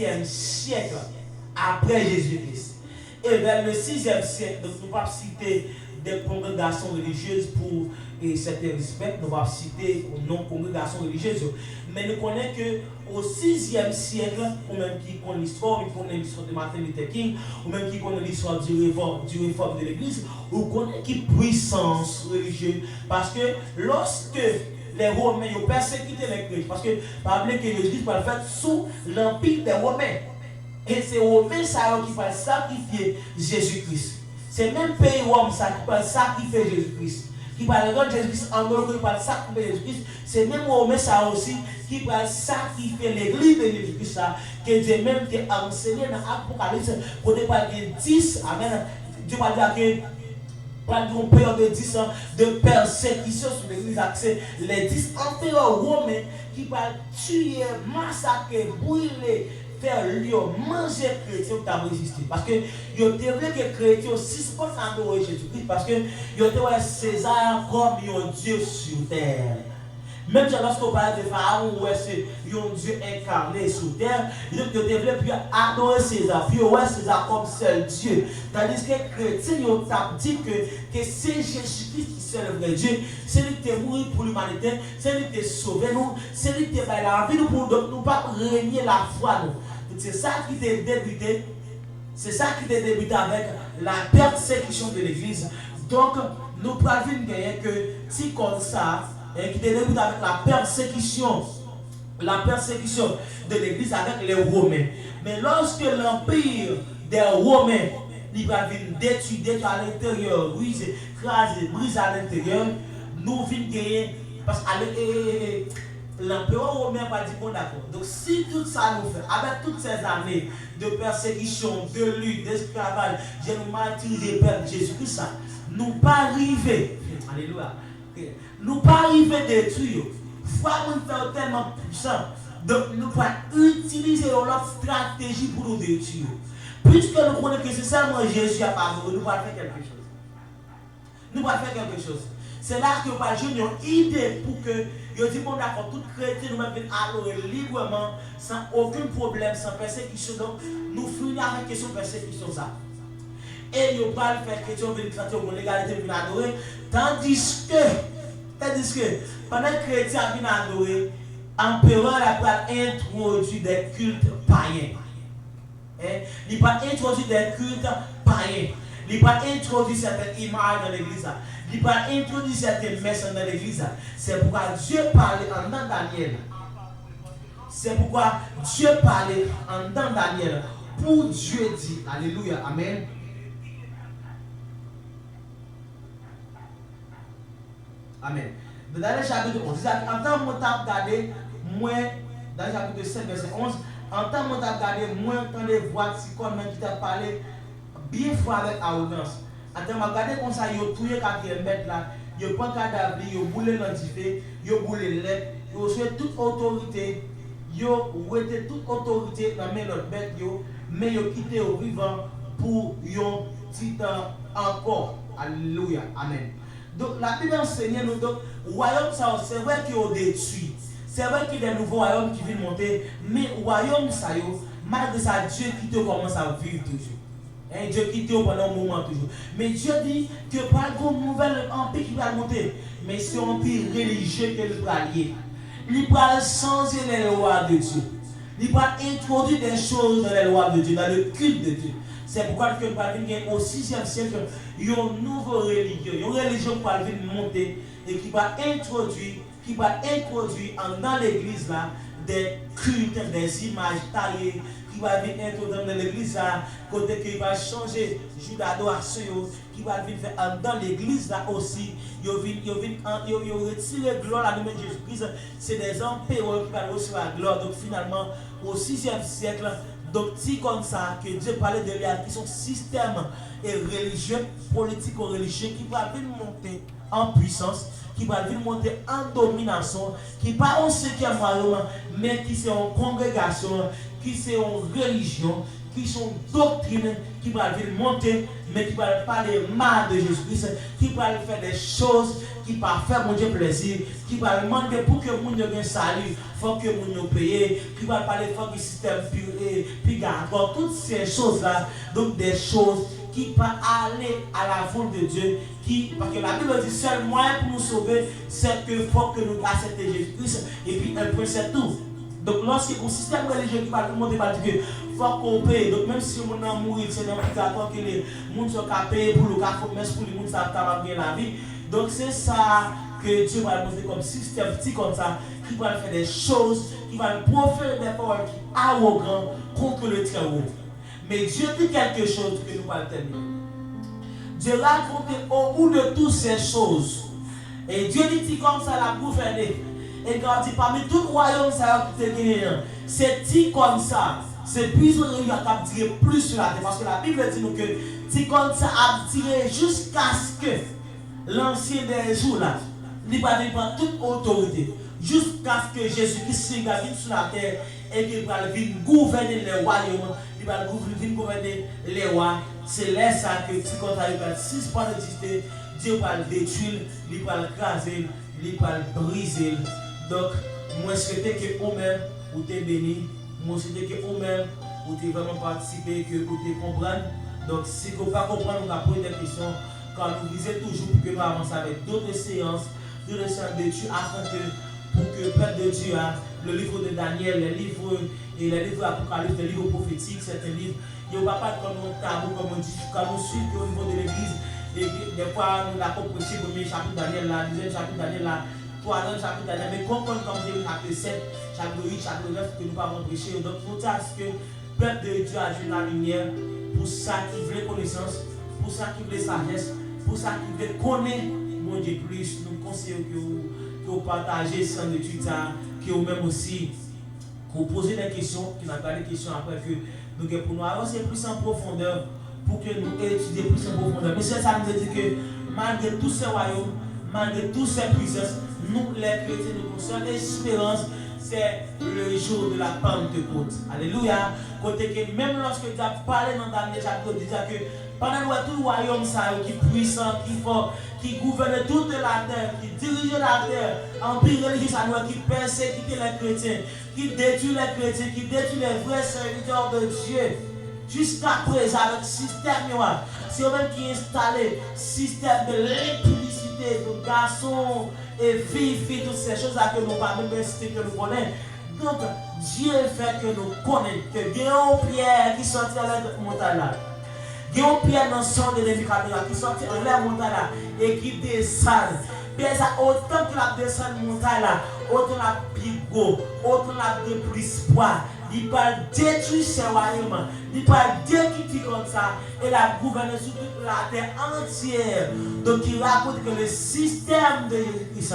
5e siècle après Jésus-Christ. Et vers le 6e siècle, nous ne pouvons pas citer des congrégations religieuses pour certains respects, nous ne pouvons pas citer non-congrégations religieuses. Mais nous connaissons qu'au 6e siècle, ou même qui connaît l'histoire, ou connaît l'histoire de Martin Luther King, ou même qui connaît l'histoire du réforme de l'Église, ou connaît qui puissance religieuse. Parce que lorsque les Romains ont persécuté les chrétiens, parce que par exemple que l'Église va le faire sous l'empire des Romains. Et c'est les Romains qui vont sacrifier Jésus-Christ. C'est même pays Rome qui va sacrifier Jésus-Christ. Qui va rendre Jésus-Christ en mort, qui va sacrifier Jésus-Christ. C'est même Romains aussi qui va sacrifier l'église de Jésus-Christ. Que Dieu même qui a enseigné dans l'Apocalypse, pour ne pas dire 10, amen. Dieu va dire que pendant une période de 10 ans de persécution sur l'église, c'est les 10 empereurs romains qui vont tuer, massacrer, brûler, faire lion, manger chrétien qui a résisté. Parce que ils ont dit que les chrétiens suspendent adorer Jésus-Christ parce que ils ont dit César comme un Dieu sur terre. Même lorsqu'on parle de Pharaon, c'est un Dieu incarné sur terre, ils ont développé puis adorer César, puis César comme seul Dieu. Tandis que les chrétiens ont dit que c'est Jésus-Christ qui est le vrai Dieu, c'est lui qui est mort pour l'humanité, c'est lui qui est sauvé nous, c'est lui qui est la vie nous pour nous pas régner la foi nous. C'est ça qui est débuté. C'est ça qui est débuté avec la persécution de l'Église. Donc, nous pouvons gagner que si comme ça, qui est débuté avec la persécution de l'Église avec les Romains. Mais lorsque l'empire des Romains il va venir détruire à l'intérieur, briser à l'intérieur, nous venons gagner parce que l'empereur romain va dire bon d'accord. Donc si tout ça nous fait, avec toutes ces années de persécution, de lutte, d'esclavage, j'ai nous martyrisé Père Jésus-Christ, nous pas arriver, alléluia, nous pas arriver à détruire. Foi nous fait tellement puissant, donc nous pouvons utiliser notre stratégie pour nous détruire. Puisque nous connaissons que c'est seulement Jésus a parlé, nous pouvons faire quelque chose. Nous pouvons faire quelque chose. C'est là que nous avons une idée pour que je dis bon d'accord, tout chrétien nous même adorer librement, sans aucun problème, sans persécution. Donc, nous finissons avec la question de persécution. Ça. Et nous pas le faire question de l'égalité de adorer. Tandis que pendant que les chrétiens viennent adorer, l'empereur a introduit des cultes païens. Il va introduire des cultes païens. Il va introduire certaines images dans l'église. Il va introduire certaines messes dans l'église. C'est pourquoi Dieu parlait en Daniel. C'est pourquoi Dieu parlait en Daniel. Pour Dieu dit, alléluia, amen. Amen. Dans le chapitre 11, en tant que nous avons regardé, moi, dans le chapitre 5, verset 11, en tant que nous avons regardé, moi, quand les voix qui t'a parlé, bien fort avec arrogance. Attends, je regarde comme ça, ils ont tué 4e mètre là, ils ont pris un cadavre, ils ont boulé l'antifé, ils ont boulé l'air, ils ont joué toute autorité, ils ont ouété toute autorité dans les autres bêtes, mais ils ont quitté au vivant pour un petit temps encore. Alléluia, amen. Donc la Bible enseigne nous, donc, royaume, c'est vrai qu'ils ont détruit. C'est vrai qu'il y a des nouveaux royaumes qui viennent monter, mais royaume, ça, malgré ça, Dieu qui te commence à vivre toujours. Dieu quitte pendant un moment toujours. Mais Dieu dit que pas de nouvel empire qui va monter. Mais c'est un empire religieux qu'il va lier. Il va changer les lois de Dieu. Il va introduire des choses dans les lois de Dieu, dans le culte de Dieu. C'est pourquoi que au 6e siècle, il y a une nouvelle religion. Une religion qui va venir monter et qui va introduire dans l'église là des cultes, des images taillées. Qui va venir introduire dans l'église là, côté qui va changer jour d'adoration, qui va venir faire dans l'église là aussi, il retire gloire à nous de Jésus-Christ, c'est des empereurs qui vont recevoir la gloire. Donc finalement, au 6e siècle, donc c'est comme ça que Dieu parlait de lui, qui sont système et religieux, politico-religieux, qui va venir monter en puissance, qui va venir monter en domination, qui pas en 5e royaume, mais qui sont en congrégation, qui sont une religion, qui sont doctrines, qui va monter, mais qui va parler mal de Jésus-Christ, qui va faire des choses qui va faire mon Dieu plaisir, qui va demander pour que mon Dieu ait salut, il faut que mon Dieu paye, qui va parler de le système puis garde. Toutes ces choses-là, donc des choses qui peuvent aller à la volonté de Dieu, parce que la Bible dit seul moyen pour nous sauver, c'est que faut que nous acceptions Jésus-Christ, et puis un peu c'est tout. Donc lorsqu'il y a un système religieux qui va tout le monde dire que faut qu'on paye, donc même si on a mourir, c'est n'importe que les gens sont payer pour le cas, pour les gens ça bien la vie. Donc c'est ça que Dieu va montrer comme système petit comme ça, qui va faire des choses, qui va proférer des paroles qui sont arrogantes contre le très haut. Mais Dieu dit quelque chose que nous allons terminer. Dieu raconte au bout de toutes ces choses. Et Dieu dit comme ça la gouverner. Et quand il dit parmi tout royaume, ça qui te gagné, c'est dit comme ça. C'est plus on a tiré plus sur la terre. Parce que la Bible dit nous que dit comme ça a tiré jusqu'à ce que l'ancien des jours là, il va prendre toute autorité. Jusqu'à ce que Jésus-Christ vienne sur la terre et qu'il va venir gouverner les royaumes. Il va venir gouverner les rois. C'est là ça que si quand il va 6 points d'exister, Dieu va le détruire, il va le craser, il va le briser. Donc, moi je souhaite que vous-même, vous êtes bénis. Moi je souhaite que vous-même, vous êtes vraiment participé, que vous êtes comprendre. Donc, si vous ne pouvez pas comprendre, vous pouvez poser des questions. Quand vous lisez toujours pour que vous avancez avec d'autres séances d'études, afin que, pour que le peuple de Dieu a le livre de Daniel, les livres d'Apocalypse, les livres prophétiques, certains livres, il n'y a pas comme un tabou, comme on dit, quand on suit au niveau de l'église, et des fois nous avons prêché le premier chapitre de Daniel, là, le deuxième chapitre de Daniel, là, troisième chapitre de Daniel, mais comme Jésus chapitre 7, chapitre 8, chapitre 9, que nous pouvons prêcher. Donc, il faut dire que le peuple de Dieu a joué la lumière pour ça qui veut connaissance, pour ça qui veut sagesse, pour ça qui veut connaître mon Dieu plus. Nous conseillons que vous partagez sans étude, que vous-même aussi, que vous posez des questions, qui n'a pas des questions après que nous pour nous avancer plus en profondeur, pour que nous étudions plus en profondeur. Mais ça nous dit que malgré tous ces royaumes, malgré toutes ces puissances, nous les chrétiens, nous avons une espérance, c'est le jour de la Pentecôte. Alléluia. Côté que même lorsque tu as parlé dans Daniel chapitre, tu disais que pendant tout le royaume qui est puissant, qui est fort, qui gouverne toute la terre, qui dirige la terre, empire religieux, qui persécute les chrétiens, qui détruit les chrétiens, qui détruit les vrais serviteurs de Dieu. Jusqu'à présent, avec le système noir, c'est eux-mêmes qui installé le système de l'impublicité de garçons et filles, toutes ces choses-là que nous ne pouvons pas même que nous connaissons. Donc, Dieu fait que nous connaissons que il y a une pierre qui sortit à l'air de montagne là. Il y a une pierre dans le sang de Nebuchadnezzar qui sortit à l'air de montagne là et qui descend. Bien ça, autant que la descend de montagne là, autant la pigo, autant la de plus espoir. Il va détruire ces royaumes, il va détruire comme ça et la gouverner sur toute la terre entière. Donc il raconte que le système de Jésus-Christ,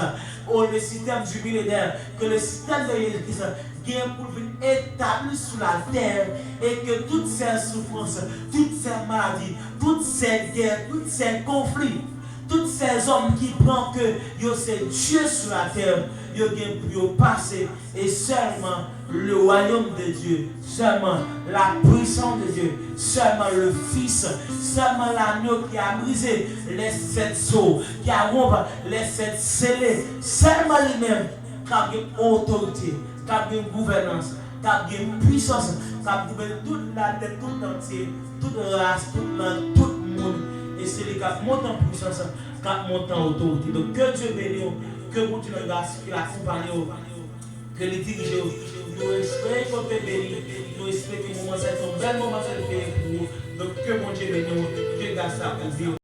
ou le système du millénaire, que le système de Jésus-Christ vient pour venir établir sur la terre et que toutes ces souffrances, toutes ces maladies, toutes ces guerres, tous ces conflits, tous ces hommes qui pensent que c'est Dieu sur la terre, ils ont passé et seulement le royaume de Dieu, seulement la puissance de Dieu, seulement le Fils, seulement l'agneau qui a brisé les 7 sceaux, qui a rompu les 7 scellés, seulement lui-même qui a une autorité, qui a une gouvernance, qui a une puissance, qui a gouverné toute la terre, tout entier, toute race, toute langue, tout le monde. Et c'est lui qui a monté en puissance, qui a monté en autorité. Donc que Dieu bénisse, que vous continuez grâce, que l'accompagne, que les dirige. Nous espérons qu'on peut bénir, nous espérons que le moment c'est un bel moment de faire pour vous. Donc que mon Dieu bénisse, que grâce à vous.